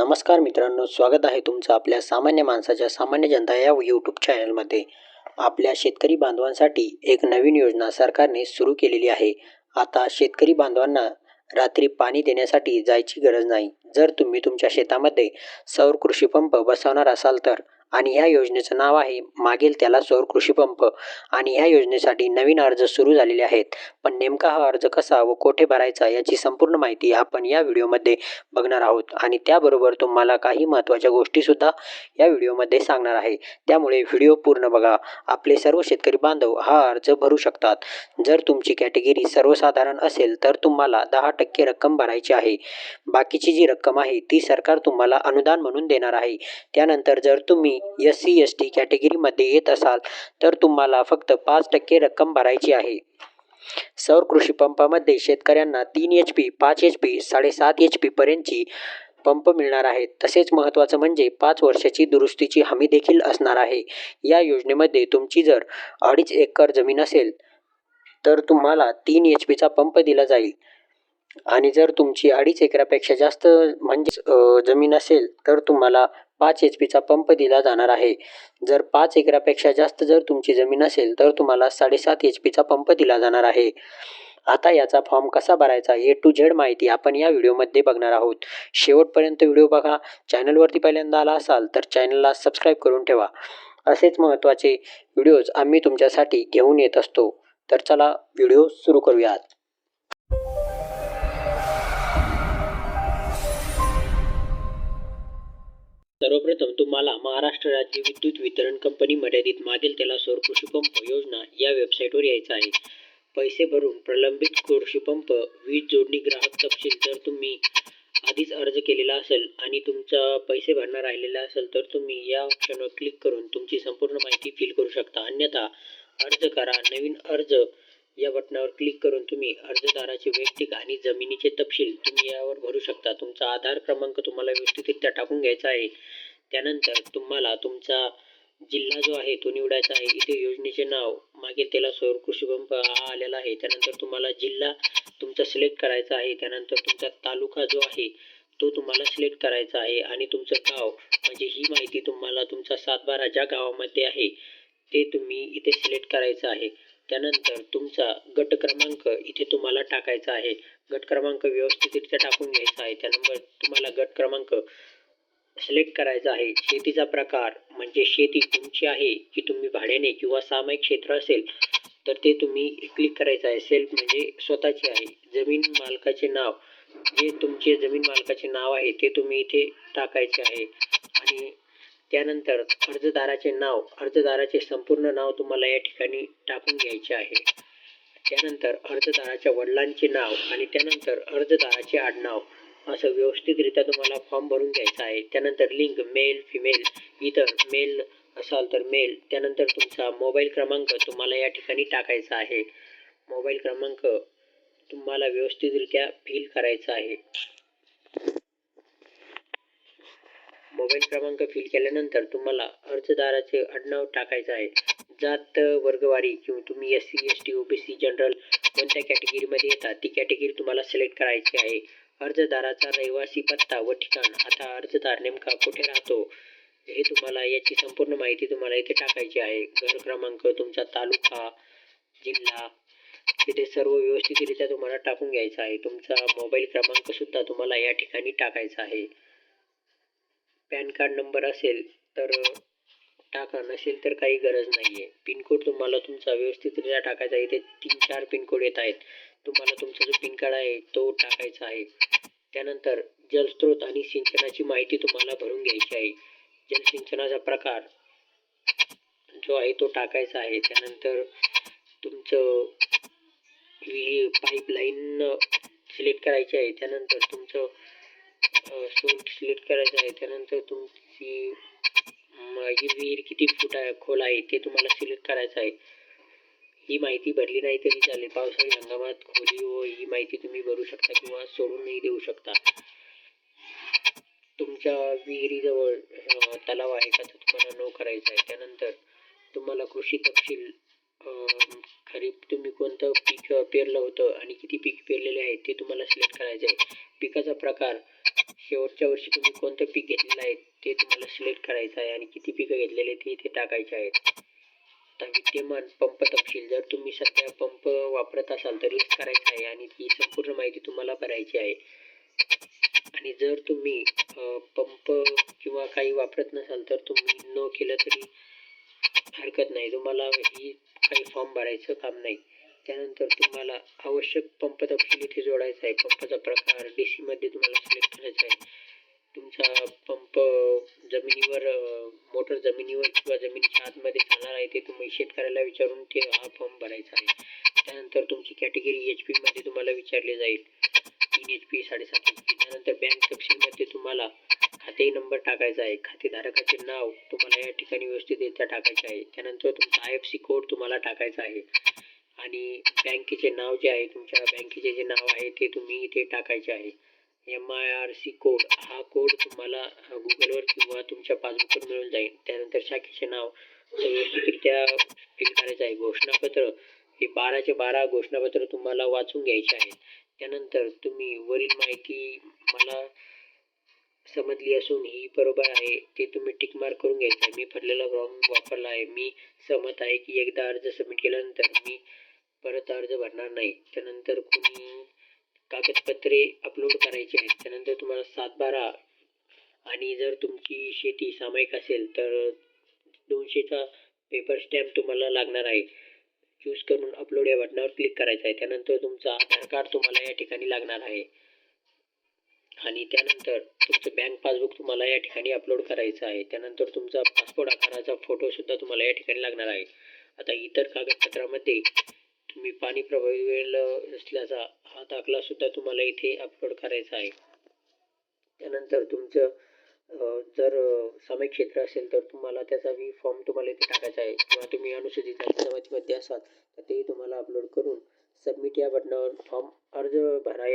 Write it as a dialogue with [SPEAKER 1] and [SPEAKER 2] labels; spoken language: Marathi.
[SPEAKER 1] नमस्कार मित्रांनो, स्वागत आहे तुमचं आपल्या सामान्य माणसाच्या सामान्य जनता या यूट्यूब चॅनलमध्ये. आपल्या शेतकरी बांधवांसाठी एक नवीन योजना सरकारने सुरू केलेली आहे. आता शेतकरी बांधवांना रात्री पाणी देण्यासाठी जायची गरज नाही. जर तुम्ही तुमच्या शेतामध्ये सौर कृषी पंप बसवणार असाल तर, आणि ह्या योजनेचं नाव आहे मागेल त्याला सौर कृषी पंप. आणि ह्या योजनेसाठी नवीन अर्ज सुरू झालेले आहेत. पण नेमका हा अर्ज कसा व कोठे भरायचा याची संपूर्ण माहिती आपण या व्हिडिओमध्ये बघणार आहोत. आणि त्याबरोबर तुम्हाला काही महत्त्वाच्या गोष्टीसुद्धा या व्हिडिओमध्ये सांगणार आहे. त्यामुळे व्हिडिओ पूर्ण बघा. आपले सर्व शेतकरी बांधव हा अर्ज भरू शकतात. जर तुमची कॅटेगरी सर्वसाधारण असेल तर तुम्हाला 10% रक्कम भरायची आहे. बाकीची जी रक्कम आहे ती सरकार तुम्हाला अनुदान म्हणून देणार आहे. त्यानंतर जर तुम्ही SC/ST कॅटेगरीमध्ये येत असाल तर तुम्हाला फक्त 5% रक्कम भरायची आहे. सौर कृषी पंपामध्ये शेतकऱ्यांना 3 HP, 5 HP, 7.5 HP पर्यंतची पंप मिळणार आहेत. तसेच महत्त्वाचं म्हणजे 5 वर्षाची दुरुस्तीची हमी देखील असणार आहे. या योजनेमध्ये तुमची जर 2.5 एकर जमीन असेल तर तुम्हाला 3 HPचा पंप दिला जाईल. आणि जर तुमची 2.5 एकरापेक्षा जास्त जमीन असेल तर तुम्हाला 5 HPचा पंप दिला जाणार आहे. जर 5 एकरापेक्षा जास्त जर तुमची जमीन असेल तर तुम्हाला 7.5 HPचा पंप दिला जाणार आहे. आता याचा फॉर्म कसा भरायचा A to Z माहिती आपण या व्हिडिओमध्ये बघणार आहोत. शेवटपर्यंत व्हिडिओ बघा. चॅनलवरती पहिल्यांदा आला असाल तर चॅनलला सबस्क्राईब करून ठेवा. असेच महत्त्वाचे व्हिडिओज आम्ही तुमच्यासाठी घेऊन येत असतो. तर चला व्हिडिओ सुरू करूयात. सर्वप्रथम तुम्हाला महाराष्ट्र राज्य विद्युत वितरण कंपनी मर्यादित मागेल त्याला सौर कृषी पंप योजना या वेबसाईटवर यायचं आहे. पैसे भरून प्रलंबित कृषी पंप वीज जोडणी ग्राहक तपशील जर तुम्ही आधीच अर्ज केलेला असेल आणि तुमचा पैसे भरणं राहिलेला असेल तर तुम्ही या ऑप्शनवर क्लिक करून तुमची संपूर्ण माहिती फिल करू शकता. अन्यथा अर्ज करा नवीन अर्ज या बटनावर क्लिक करून तुम्ही अर्जदाराचे वैयक्तिक आणि जमिनीचे तपशील तुम्ही यावर भरू शकता. तुमचा आधार क्रमांक तुम्हाला व्यवस्थितरित्या टाकून घ्यायचा आहे. त्यानंतर तुम्हाला तुमचा जिल्हा जो आहे तो निवडायचा आहे. इथे योजनेचे नाव मागे त्याला सौर कृषी पंप हा आलेला आहे. त्यानंतर तुम्हाला जिल्हा तुमचा सिलेक्ट करायचा आहे. त्यानंतर तुमचा तालुका जो आहे तो तुम्हाला सिलेक्ट करायचा आहे आणि तुमचं गाव म्हणजे ही माहिती तुम्हाला तुमचा 7/12 ज्या गावामध्ये आहे ते तुम्ही इथे सिलेक्ट करायचं आहे. त्यानंतर तुमचा गट क्रमांक इथे तुम्हाला टाकायचा आहे. गट क्रमांक व्यवस्थितरित्या टाकून घ्यायचा आहे. त्यानंतर तुम्हाला गट क्रमांक सिलेक्ट करायचा आहे. शेतीचा प्रकार म्हणजे शेती तुमची आहे की तुम्ही भाड्याने किंवा सामायिक क्षेत्र असेल तर ते तुम्ही क्लिक करायचं आहे. सेल्फ म्हणजे स्वतःची आहे. जमीन मालकाचे नाव जे तुमचे जमीन मालकाचे नाव आहे ते तुम्ही इथे टाकायचे आहे. आणि त्यानंतर अर्जदाराचे नाव अर्जदाराचे संपूर्ण नाव तुम्हाला या ठिकाणी टाकून घ्यायचे आहे. त्यानंतर अर्जदाराच्या वडिलांचे नाव आणि त्यानंतर अर्जदाराचे आडनाव असं व्यवस्थितरित्या तुम्हाला फॉर्म भरून घ्यायचा आहे. त्यानंतर लिंग मेल फिमेल इतर मेल असाल तर मेल. त्यानंतर तुमचा मोबाईल क्रमांक तुम्हाला या ठिकाणी टाकायचा आहे. मोबाईल क्रमांक तुम्हाला व्यवस्थितरित्या फिल करायचा आहे. मोबाईल क्रमांक फिल केल्यानंतर तुम्हाला अर्जदाराचे आडनाव टाकायचं आहे. जात वर्गवारी किंवा तुम्ही SC ST OBC जनरल कोणत्या कॅटेगरीमध्ये येतात ती कॅटेगरी तुम्हाला सिलेक्ट करायची आहे. अर्जदाराचा रहिवासी पत्ता व ठिकाण आता अर्जदार नेमका कुठे राहतो हे तुम्हाला याची संपूर्ण माहिती तुम्हाला इथे टाकायची आहे. घर क्रमांक तुमचा तालुका जिल्हा तिथे सर्व व्यवस्थितरित्या तुम्हाला टाकून घ्यायचा आहे. तुमचा मोबाईल क्रमांक सुद्धा तुम्हाला या ठिकाणी टाकायचा आहे. पॅन कार्ड नंबर असेल तर टाका, नसेल तर काही गरज नाही आहे. पिनकोड तुम्हाला तुमचा व्यवस्थितरित्या टाकायचा आहे. इथे 3-4 पिनकोड येत आहेत. तुम्हाला तुमचा जो पिन कार्ड आहे तो टाकायचा आहे. त्यानंतर जलस्रोत आणि सिंचनाची माहिती तुम्हाला भरून घ्यायची आहे. जलसिंचनाचा प्रकार जो आहे तो टाकायचा आहे. त्यानंतर तुमचं पाईपलाईन सिलेक्ट करायची आहे. त्यानंतर तुमचं सोर्स सिलेक्ट करायचं आहे. त्यानंतर तुमची विहीर किती फूट खोल आहे ते तुम्हाला सिलेक्ट करायचं आहे. ही माहिती भरली नाही तरी चालेल. पावसाळी हंगामात खोली व ही माहिती तुम्ही भरू शकता किंवा सोडूनही देऊ शकता. तुमच्या विहिरीजवळ तलाव आहे का तर तुम्हाला नो करायचं आहे. त्यानंतर तुम्हाला कृषी तपशील खरीप तुम्ही कोणतं पीक पेरलं होतं आणि किती पीक पेरलेले आहे ते तुम्हाला सिलेक्ट करायचं आहे. पिकाचा प्रकार, शेवटच्या वर्षी तुम्ही कोणतं पीक घेतलेलं आहे ते तुम्हाला सिलेक्ट करायचं आहे आणि किती पिकं घेतलेले ते इथे टाकायचे आहेत. आता विद्यमान पंप तपशील, जर तुम्ही सध्या पंप वापरत असाल तर येस करायचं आहे आणि ती संपूर्ण माहिती तुम्हाला भरायची आहे. आणि जर तुम्ही पंप किंवा काही वापरत नसाल तर तुम्ही नो केलं तरी हरकत नाही. तुम्हाला ही काही फॉर्म भरायचं काम नाही. त्यानंतर तुम्हाला आवश्यक पंप तपशील इथे जोडायचा आहे. पंपाचा प्रकार DC मध्ये तुम्हाला सिलेक्ट करायचा आहे. तुमचा पंप जमिनीवर मोटर जमिनीवर किंवा जमिनीच्या आतमध्ये चालणार आहे ते तुम्ही शेतकऱ्याला विचारून ते हा फॉर्म भरायचा आहे. त्यानंतर तुमची कॅटेगरी HP मध्ये तुम्हाला विचारले जाईल. 3 HP, 7.5 HP. त्यानंतर बँक तपशीलमध्ये तुम्हाला खाते नंबर टाकायचा आहे. खातेधारकाचे नाव तुम्हाला या ठिकाणी व्यवस्थितरित्या टाकायचे आहे. त्यानंतर तुमचा IFSC कोड तुम्हाला टाकायचा आहे आणि बँकेचे नाव जे आहे, तुमच्या बँकेचे जे नाव आहे ते तुम्ही इथे टाकायचे आहे. MIRC कोड, हा कोड तुम्हाला गुगलवर किंवा तुमच्या पासबुकवर मिळून जाईल. त्यानंतर शाखेचे नाव व्यवस्थितरित्या फिल करायचं आहे. घोषणापत्र, हे 12चे 12 घोषणापत्र तुम्हाला वाचून घ्यायचे आहे. त्यानंतर तुम्ही वरील माहिती मला समजली असून ही बरोबर आहे ते तुम्ही टिक मार्क करून घ्यायचं आहे. मी भरलेला फॉर्म वापरला आहे. मी सहमत आहे की एकदा अर्ज सबमिट केल्यानंतर मी परत अर्ज भरणार नाही. त्यानंतर तुम्ही कागदपत्रे अपलोड करायची आहेत. त्यानंतर तुम्हाला 7/12 आणि जर तुमची शेती सामायिक असेल तर 200चा पेपर स्टॅम्प तुम्हाला लागणार आहे. चूज करून अपलोड या बटनावर क्लिक करायचं आहे. त्यानंतर तुमचं आधार कार्ड तुम्हाला या ठिकाणी लागणार आहे आणि त्यानंतर तुमचं बँक पासबुक तुम्हाला या ठिकाणी अपलोड करायचं आहे. त्यानंतर तुमचा पासपोर्ट आकाराचा फोटो सुद्धा तुम्हाला या ठिकाणी लागणार आहे. आता इतर कागदपत्रामध्ये तुम्ही पाणी प्रभावित वेळ असल्याचा हा दाखला सुद्धा तुम्हाला इथे अपलोड करायचा आहे. त्यानंतर तुमचं जर सामायिक क्षेत्र असेल तर तुम्हाला त्याचा फॉर्म तुम्हाला इथे टाकायचा आहे किंवा तुम्ही अनुसूचित जाती जमातीमध्ये असाल तर तेही तुम्हाला अपलोड करून सबमिट या बटनावर फॉर्म अर्ज भरा